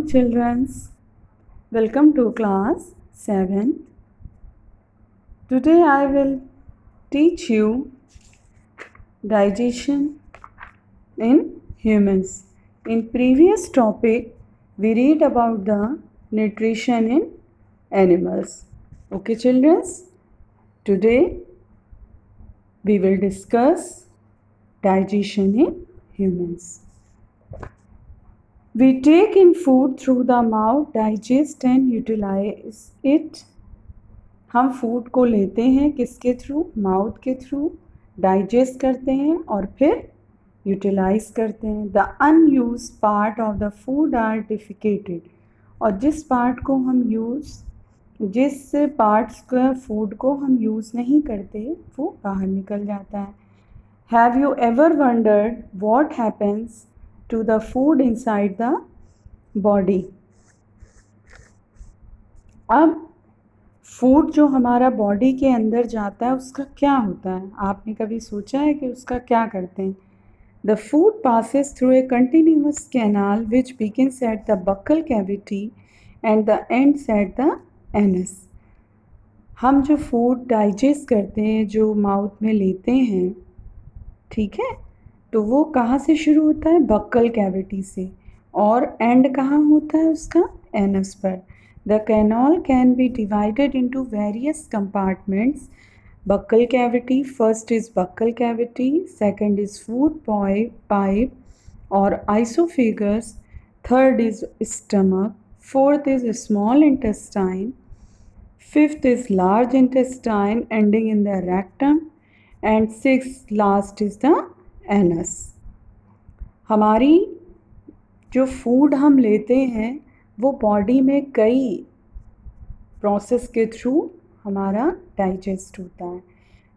morning, children. Welcome to class 7th. Today I will teach you digestion in humans. In previous topic, we read about the nutrition in animals. Okay, children. Today we will discuss digestion in humans. We take in food through the mouth, digest and utilize it. हम food को लेते हैं किसके through? Mouth के through, digest करते हैं और फिर यूटिलाइज करते हैं. The unused part of the food are defecated. और जिस पार्ट्स का फूड को हम यूज़ नहीं करते वो बाहर निकल जाता है. Have you ever wondered what happens to the food inside the body? अब फूड जो हमारा बॉडी के अंदर जाता है उसका क्या होता है? आपने कभी सोचा है कि उसका क्या करते हैं? The food passes through a continuous canal which begins at the buccal cavity and the ends at the anus. हम जो फूड डाइजेस्ट करते हैं, जो माउथ में लेते हैं, ठीक है, तो वो कहाँ से शुरू होता है? बक्कल कैविटी से. और एंड कहाँ होता है उसका? एनस पर. The canal can be divided into various compartments. Buccal cavity, first is buccal cavity, second is food pipe और oesophagus, third is stomach, fourth is small intestine, fifth is large intestine ending in the rectum and sixth last is the anus. हमारी जो food हम लेते हैं वो body में कई process के थ्रू हमारा डाइजेस्ट होता है.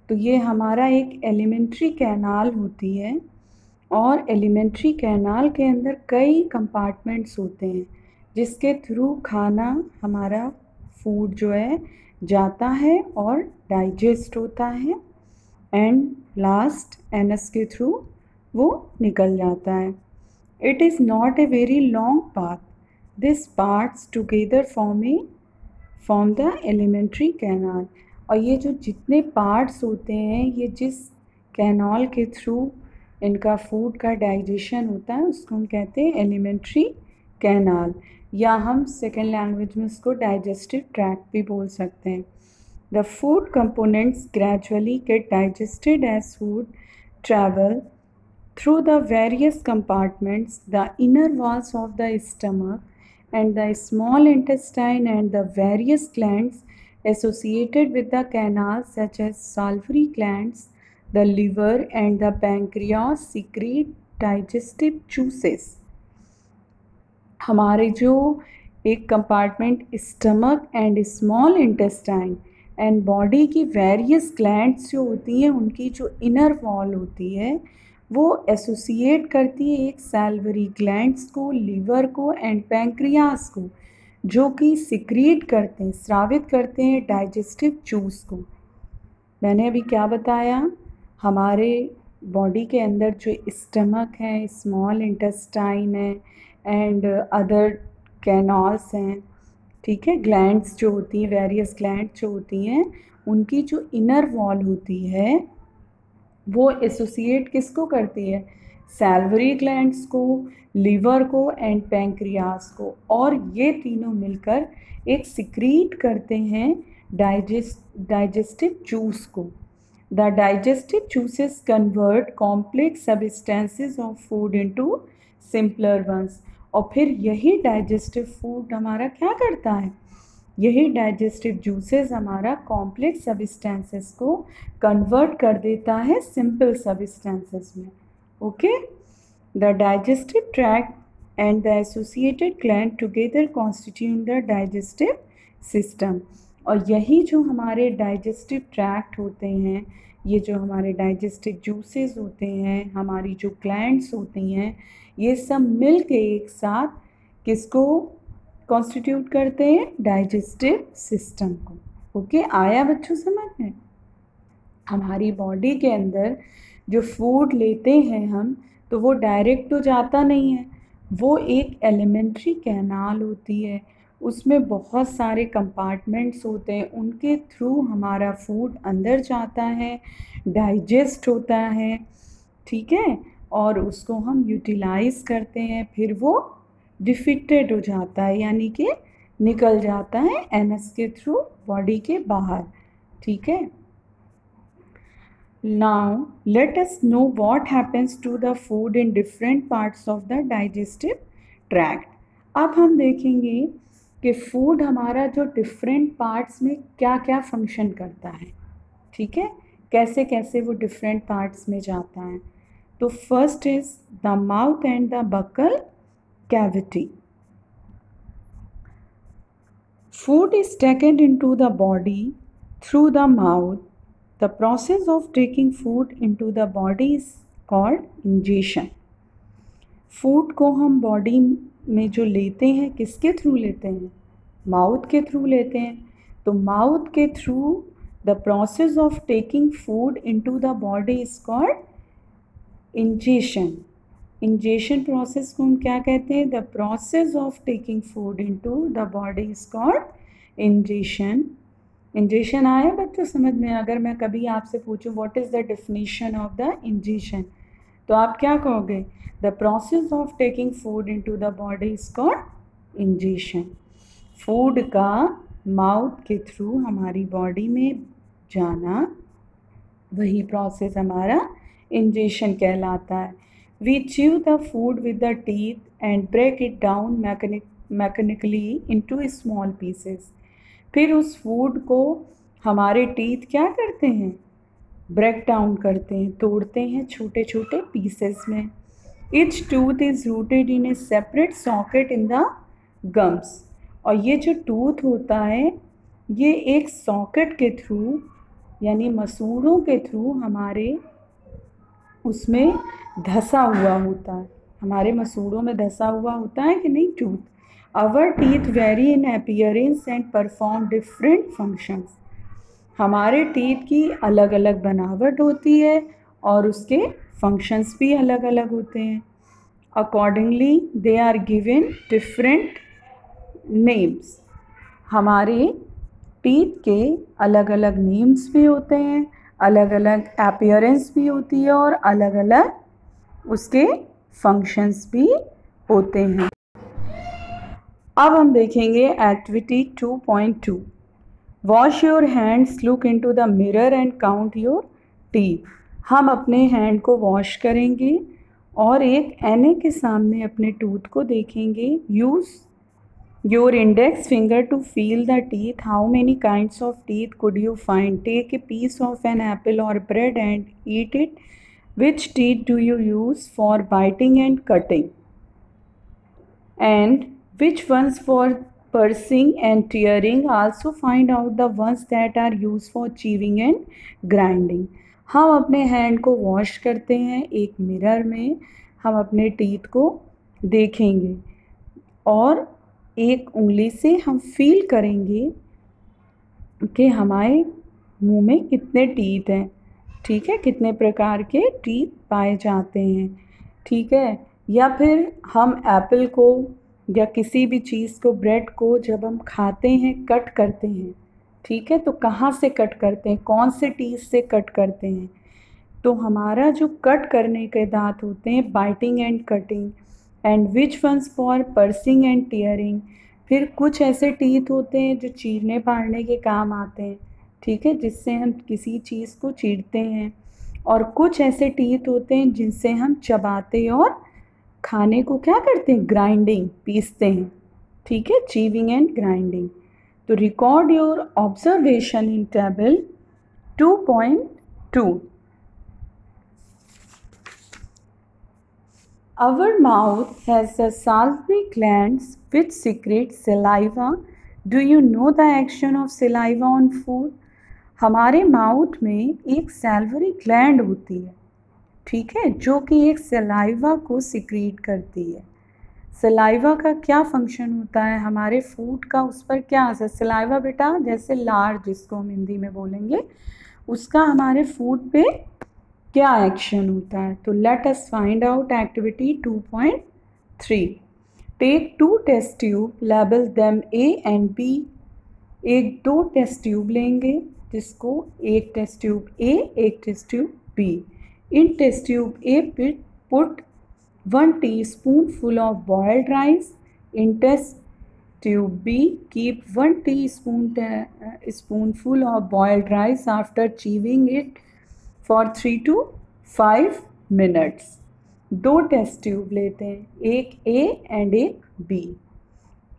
तो ये हमारा एक एलिमेंट्री कैनाल होती है और एलिमेंट्री कैनाल के अंदर कई कंपार्टमेंट्स होते हैं जिसके थ्रू खाना, हमारा फूड जो है, जाता है और डाइजेस्ट होता है एंड लास्ट एनस के थ्रू वो निकल जाता है. It is not a very long path. This parts together form the alimentary canal. और ये जो जितने पार्ट्स होते हैं, ये जिस कैनाल के थ्रू इनका फूड का डाइजेशन होता है उसको हम कहते हैं एलिमेंट्री कैनाल, या हम सेकेंड लैंग्वेज में उसको डाइजेस्टिव ट्रैक्ट भी बोल सकते हैं. The food components gradually get digested as food travel through the various compartments, the inner walls of the stomach and the small intestine and the various glands associated with the canal such as salivary glands, the liver and the pancreas secrete digestive juices. हमारे जो एक compartment stomach and small intestine and body की various glands जो होती हैं, उनकी जो inner wall होती है वो एसोसिएट करती है एक सैलिवरी ग्लैंड्स को, लीवर को एंड पैंक्रियास को, जो कि सिक्रीट करते हैं, स्रावित करते हैं डाइजेस्टिव जूस को. मैंने अभी क्या बताया? हमारे बॉडी के अंदर जो स्टमक है, स्मॉल इंटेस्टाइन है एंड अदर कैनाल्स हैं, ठीक है, ग्लैंड्स जो होती हैं, वेरियस ग्लैंड्स जो होती हैं, उनकी जो इनर वॉल होती है वो एसोसिएट किसको करती है? सैलिवरी ग्लैंड्स को, लीवर को एंड पैंक्रियास को, और ये तीनों मिलकर एक सिक्रीट करते हैं डाइजेस्टिव जूस को. The digestive juices convert complex substances of food into simpler ones. और फिर यही डाइजेस्टिव फूड हमारा क्या करता है? यही डाइजेस्टिव जूसेस हमारा कॉम्प्लेक्स सब्सटेंसेस को कन्वर्ट कर देता है सिंपल सब्सटेंसेस में. Okay. The digestive tract and the associated gland together constitute the digestive system. और यही जो हमारे डाइजेस्टिव ट्रैक्ट होते हैं, ये जो हमारे डाइजेस्टिव जूसेस होते हैं, हमारी जो ग्लैंड्स होती हैं, ये सब मिल के एक साथ किसको कॉन्स्टिट्यूट करते हैं? डाइजेस्टिव सिस्टम को. ओके, आया बच्चों समझ में? हमारी बॉडी के अंदर जो फूड लेते हैं हम, तो वो डायरेक्ट तो जाता नहीं है, वो एक एलिमेंट्री कैनाल होती है, उसमें बहुत सारे कंपार्टमेंट्स होते हैं, उनके थ्रू हमारा फूड अंदर जाता है, डाइजेस्ट होता है, ठीक है, और उसको हम यूटिलाइज़ करते हैं, फिर वो डिफिक्टेड हो जाता है, यानी कि निकल जाता है एनएस के थ्रू बॉडी के बाहर, ठीक है। Now let us know what happens to the food in different parts of the digestive tract. अब हम देखेंगे कि फूड हमारा जो डिफरेंट पार्ट्स में क्या क्या फंक्शन करता है, ठीक है, कैसे कैसे वो डिफरेंट पार्ट्स में जाता है। तो first is the mouth and the buccal cavity. Food is taken into the body through the mouth. The process of taking food into the body is called ingestion. Food को हम body में जो लेते हैं किसके थ्रू लेते हैं? Mouth के थ्रू लेते हैं. तो माउथ के through the process of taking food into the body is called ingestion. Ingestion process को हम क्या कहते हैं? The process of taking food into the body is called ingestion. Ingestion आया बच्चों समझ में? अगर मैं कभी आपसे पूछूं what is the definition of the ingestion, तो आप क्या कहोगे? The process of taking food into the body is called ingestion. Food का माउथ के थ्रू हमारी बॉडी में जाना, वही प्रोसेस हमारा इंजेशन कहलाता है. We chew the food with the teeth and break it down mechanically into small pieces. फिर उस फूड को हमारे टीथ क्या करते हैं? ब्रेक डाउन करते हैं, तोड़ते हैं छोटे छोटे पीसेस में. Each tooth is rooted in A separate socket in the gums. और ये जो टूथ होता है ये एक सॉकेट के थ्रू यानी मसूड़ों के थ्रू हमारे उसमें धंसा हुआ होता है. हमारे मसूड़ों में धंसा हुआ होता है कि नहीं tooth. Our teeth vary in appearance and perform different functions. हमारे टीथ की अलग अलग बनावट होती है और उसके फंक्शंस भी अलग अलग होते हैं. Accordingly, they are given different names. हमारे टीथ के अलग अलग नेम्स भी होते हैं, अलग अलग appearance भी होती है और अलग अलग उसके फंक्शंस भी होते हैं. अब हम देखेंगे activity 2.2. Wash your hands, look into the mirror and count your teeth. हम अपने हैंड को वॉश करेंगे और एक आईने के सामने अपने टूथ को देखेंगे. Use your index finger to feel the teeth. How many kinds of teeth could you find? Take a piece of an apple और bread and eat it. Which teeth do you use for biting and cutting? And which ones for pursing and tearing? Also find out the ones that are used for chewing and grinding. हम अपने hand को wash करते हैं, एक mirror में हम अपने teeth को देखेंगे और एक उंगली से हम फील करेंगे कि हमारे मुंह में कितने टीथ हैं, ठीक है, कितने प्रकार के टीथ पाए जाते हैं, ठीक है. या फिर हम एप्पल को या किसी भी चीज़ को, ब्रेड को जब हम खाते हैं, कट करते हैं, ठीक है, तो कहाँ से कट करते हैं? कौन से टीथ से कट करते हैं? तो हमारा जो कट करने के दांत होते हैं biting and cutting. And which ones for piercing and tearing. फिर कुछ ऐसे टीथ होते हैं जो चीरने फाड़ने के काम आते हैं, ठीक है, जिससे हम किसी चीज़ को चीरते हैं. और कुछ ऐसे टीथ होते हैं जिनसे हम चबाते और खाने को क्या करते हैं? ग्राइंडिंग, पीसते हैं, ठीक है, चीविंग एंड ग्राइंडिंग. तो record your observation in table 2.2. Our mouth has the salivary glands which secrete saliva. Do you know the action of saliva on food? हमारे माउथ में एक सैल्वरी ग्लैंड होती है, ठीक है, जो कि एक सलाइवा को सिक्रीट करती है. सलाइवा का क्या फंक्शन होता है हमारे फूड का? उस पर क्या असर? सलाइवा बेटा जैसे लार जिसको हम हिंदी में बोलेंगे, उसका हमारे फूड पे क्या एक्शन होता है? तो let us find out activity 2.3. Take 2 test tube, label them A and B। एक 2 टेस्ट ट्यूब लेंगे, जिसको एक टेस्ट ट्यूब A, एक test tube B। In test tube A put 1 teaspoonful of boiled rice। in test tube B, keep 1 spoonful of boiled rice after chewing it for 3 to 5 minutes। 2 test tube लेते हैं, एक A and एक B।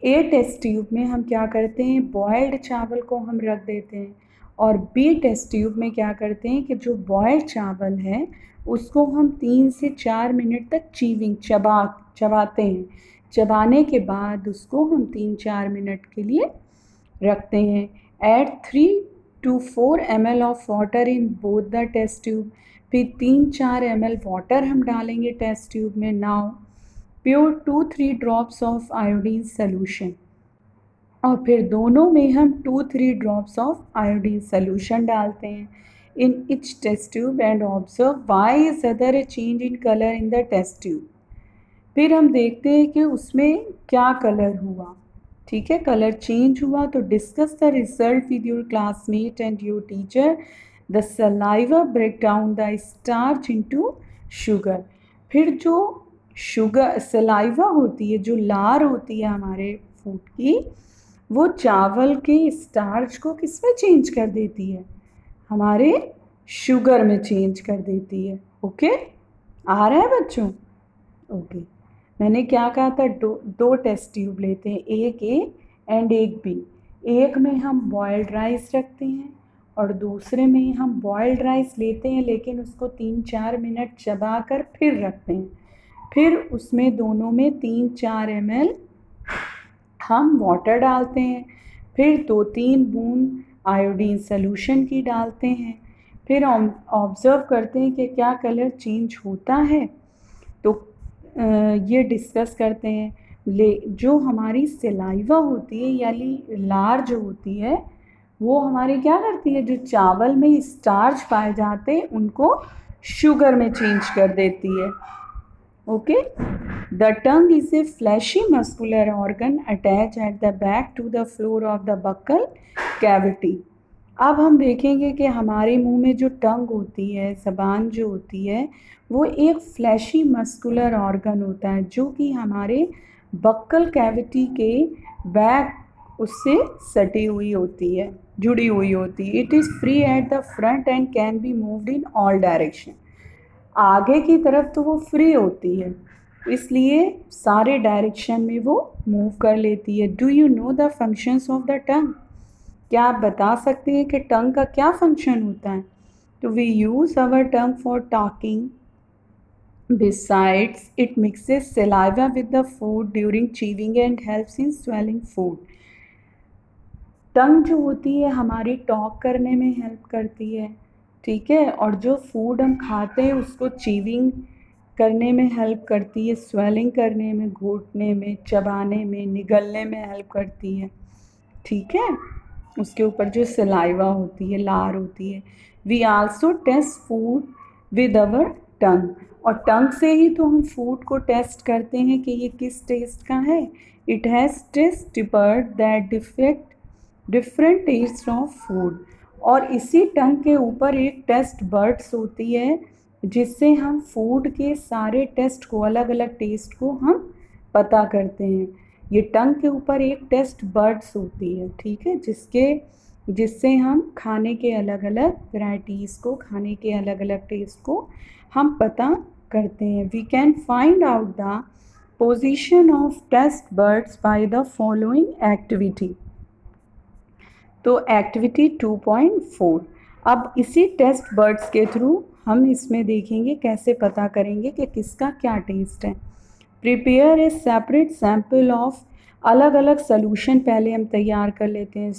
ए test tube में हम क्या करते हैं, boiled चावल को हम रख देते हैं, और बी टेस्ट ट्यूब में क्या करते हैं कि जो बॉयल्ड चावल है उसको हम 3 से 4 मिनट तक चबाते हैं। चबाने के बाद उसको हम 3-4 मिनट के लिए रखते हैं। Add 3 to 4 ml of water in both the test tube. फिर 3-4 ml वाटर हम डालेंगे टेस्ट ट्यूब में। Now pure 2-3 drops of iodine solution, और फिर दोनों में हम 2-3 ड्रॉप्स ऑफ आयोडीन सोल्यूशन डालते हैं in each test tube and observe why is other a change in colour in the test tube. फिर हम देखते हैं कि उसमें क्या कलर हुआ। ठीक है, कलर चेंज हुआ तो discuss the result with your classmate and your teacher. The saliva break down the starch into sugar. फिर जो शुगर सलाइवा होती है, जो लार होती है हमारे फूड की, वो चावल के स्टार्च को किस में चेंज कर देती है, हमारे शुगर में चेंज कर देती है। ओके, आ रहा है बच्चों? ओके, मैंने क्या कहा था, दो टेस्ट ट्यूब लेते हैं, एक ए एंड एक बी। एक में हम बॉयल्ड राइस रखते हैं और दूसरे में हम बॉयल्ड राइस लेते हैं, लेकिन उसको 3-4 मिनट चबा कर फिर रखते हैं। फिर उसमें दोनों में 3-4 ml हम वाटर डालते हैं, फिर 2-3 बूंद आयोडीन सोल्यूशन की डालते हैं। फिर ऑब्ज़र्व करते हैं कि क्या कलर चेंज होता है। तो ये डिस्कस करते हैं। जो हमारी सलाइवा होती है यानी लार जो होती है, वो हमारी क्या करती है, जो चावल में स्टार्च पाए जाते हैं उनको शुगर में चेंज कर देती है। Okay, the tongue is a fleshy muscular organ attach at the back to the floor of the buccal cavity. अब हम देखेंगे कि हमारे मुंह में जो टंग होती है, ज़बान जो होती है, वो एक फ्लैशी मस्कुलर ऑर्गन होता है जो कि हमारे बक्कल कैविटी के बैक उससे सटी हुई होती है, जुड़ी हुई होती है। It is free at the front end can be moved in all direction. आगे की तरफ तो वो फ्री होती है, इसलिए सारे डायरेक्शन में वो मूव कर लेती है। Do you know the functions of the टंग? क्या आप बता सकते हैं कि टंग का क्या फंक्शन होता है? तो we use our tongue for talking. Besides it mixes saliva with the food during chewing and helps in swallowing food. Tongue जो होती है हमारी टॉक करने में हेल्प करती है, ठीक है, और जो फूड हम खाते हैं उसको चीविंग करने में हेल्प करती है, स्वेलिंग करने में, घोटने में, चबाने में, निगलने में हेल्प करती है। ठीक है, उसके ऊपर जो सलाइवा होती है, लार होती है। We also taste food with our tongue, और टंग से ही तो हम फूड को टेस्ट करते हैं कि ये किस टेस्ट का है। It has taste bud that different taste of food, और इसी टंग के ऊपर एक टेस्ट बर्ड्स होती है जिससे हम फूड के सारे टेस्ट को, अलग अलग टेस्ट को हम पता करते हैं। ये टंग के ऊपर एक टेस्ट बर्ड्स होती है, ठीक है, जिससे हम खाने के अलग अलग वैराइटीज़ को, खाने के अलग अलग टेस्ट को हम पता करते हैं। We can find out the position of taste buds by the following activity. तो एक्टिविटी 2.4, अब इसी टेस्ट बर्ड्स के थ्रू हम इसमें देखेंगे कैसे पता करेंगे कि किसका क्या टेस्ट है। Prepare a separate sample of, अलग अलग सोल्यूशन पहले हम तैयार कर लेते हैं।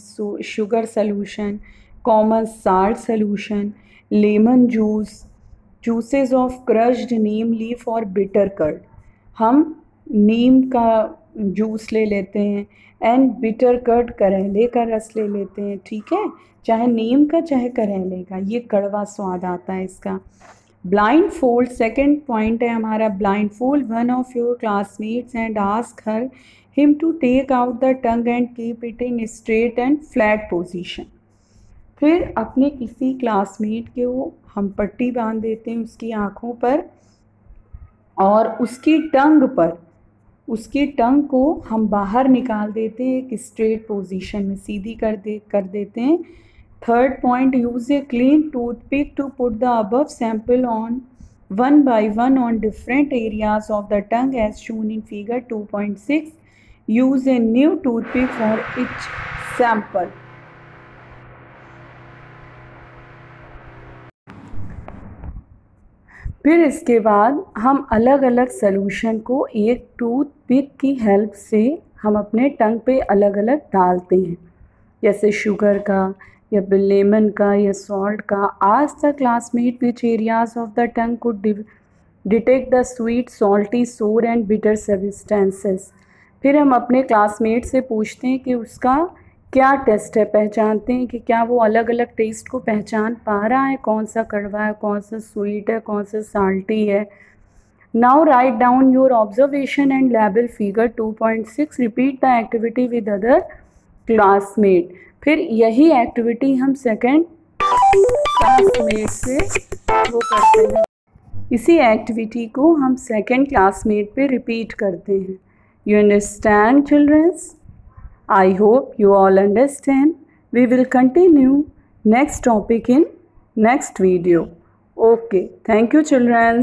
Sugar solution, common salt solution, lemon juice, juices of crushed Neem leaf और बिटर कर्ड। हम नीम का जूस ले लेते हैं एंड बिटर कर्ड, करेले का रस ले लेते हैं, ठीक है, चाहे नीम का चाहे करेले का, ये कड़वा स्वाद आता है इसका। blindfold, second point है हमारा blindfold one of your classmates and ask him to take out the tongue and keep it in straight and flat position. फिर अपने किसी क्लासमेट के वो हम पट्टी बांध देते हैं उसकी आँखों पर और उसकी टंग को हम बाहर निकाल देते हैं एक स्ट्रेट पोजीशन में, सीधी कर देते हैं. Third point, use a clean toothpick to put the above sample on one by one on different areas of the tongue as shown in figure 2.6. Use a new toothpick for each sample. फिर इसके बाद हम अलग अलग solution को एक toothpick की help से हम अपने टंग पे अलग अलग डालते हैं, जैसे शुगर का या लेमन का या सॉल्ट का. आज the classmate which areas of the tongue could detect the sweet, salty, सोर एंड बिटर सब्सटेंसेस. फिर हम अपने क्लासमेट से पूछते हैं कि उसका क्या टेस्ट है, पहचानते हैं कि क्या वो अलग अलग टेस्ट को पहचान पा रहा है, कौन सा कड़वा है, कौन सा स्वीट है, कौन सा साल्टी है. Now write down your observation and label figure 2.6. Repeat the activity with other classmate. फिर यही एक्टिविटी हम सेकेंड क्लासमेट से वो करते हैं. इसी एक्टिविटी को हम सेकेंड क्लासमेट पे रिपीट करते हैं. You understand childrens? I hope you all understand. We will continue next topic in next video. Okay, thank you children.